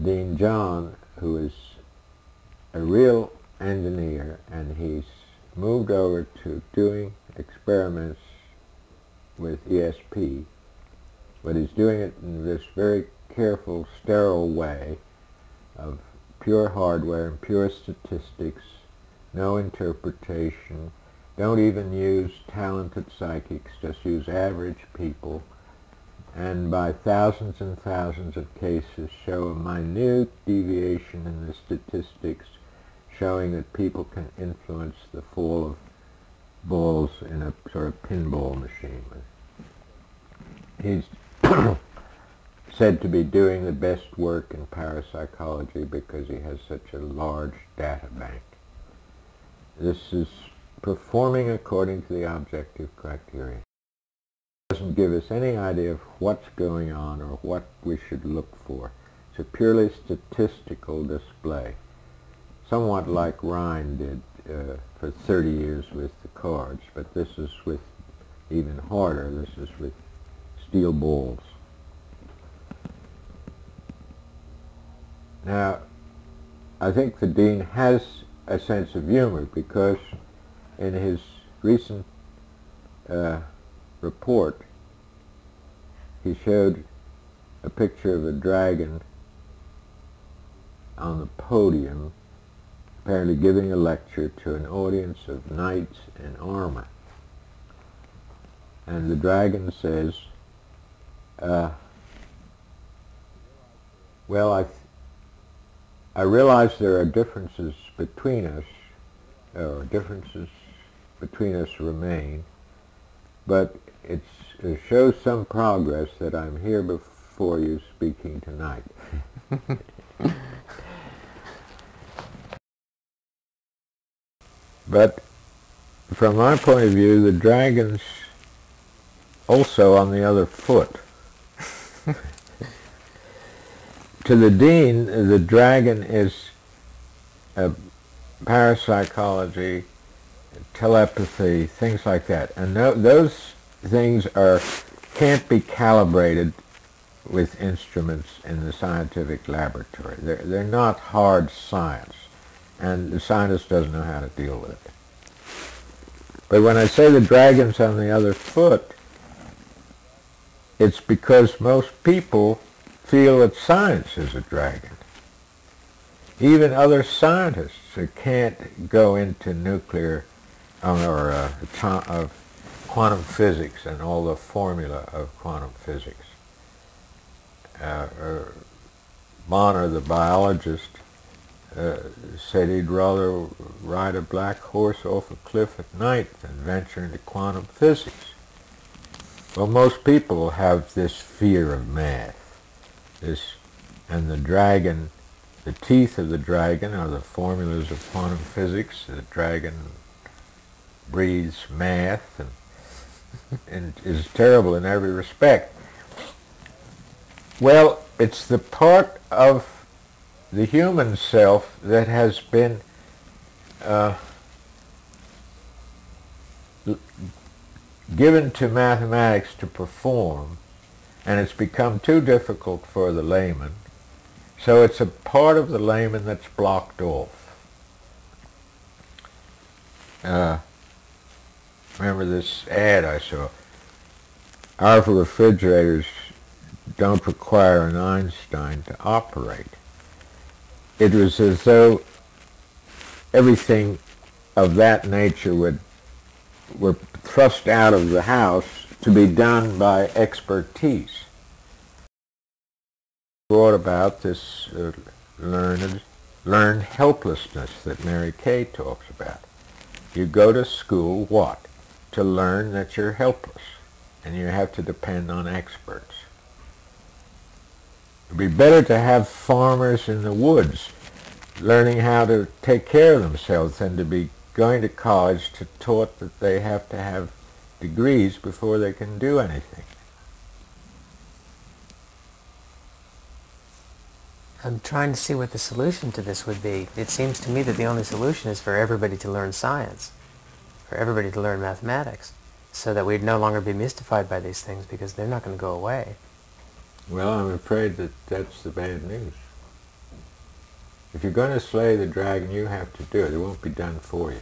Dean Jahn, who is a real engineer, and he's moved over to doing experiments with ESP, but he's doing it in this very careful, sterile way of pure hardware and pure statistics, no interpretation, don't even use talented psychics, just use average people, and by thousands and thousands of cases show a minute deviation in the statistics, showing that people can influence the fall of balls in a sort of pinball machine. He's said to be doing the best work in parapsychology because he has such a large data bank. This is performing according to the objective criteria. It doesn't give us any idea of what's going on or what we should look for. It's a purely statistical display, somewhat like Rhine did for 30 years with the cards, but this is with even harder. This is with steel balls. Now, I think the Dean has a sense of humor because in his recent report he showed a picture of a dragon on the podium, apparently giving a lecture to an audience of knights in armor. And the dragon says, well, I realize there are differences between us, or differences between us remain, but it shows some progress that I'm here before you speaking tonight. But from my point of view, the dragon's also on the other foot. To the Dean, the dragon is parapsychology, telepathy, things like that. And those things can't be calibrated with instruments in the scientific laboratory. They're not hard science, and the scientist doesn't know how to deal with it. But when I say the dragon's on the other foot, it's because most people feel that science is a dragon. Even other scientists can't go into nuclear or quantum physics and all the formula of quantum physics. Bonner, the biologist, said he'd rather ride a black horse off a cliff at night than venture into quantum physics. Well, most people have this fear of math. And the dragon, the teeth of the dragon are the formulas of quantum physics. The dragon breathes math and is terrible in every respect. Well, it's the part of the human self that has been given to mathematics to perform, and it's become too difficult for the layman, so it's a part of the layman that's blocked off. Remember this ad I saw? Our refrigerators don't require an Einstein to operate. It was as though everything of that nature were thrust out of the house to be done by expertise. Brought about this learned helplessness that Mary Kay talks about. You go to school, what? To learn that you're helpless, and you have to depend on experts. It would be better to have farmers in the woods learning how to take care of themselves than to be going to college to taught that they have to have degrees before they can do anything. I'm trying to see what the solution to this would be. It seems to me that the only solution is for everybody to learn science, for everybody to learn mathematics, so that we'd no longer be mystified by these things because they're not going to go away. Well, I'm afraid that that's the bad news. If you're going to slay the dragon, you have to do it. It won't be done for you.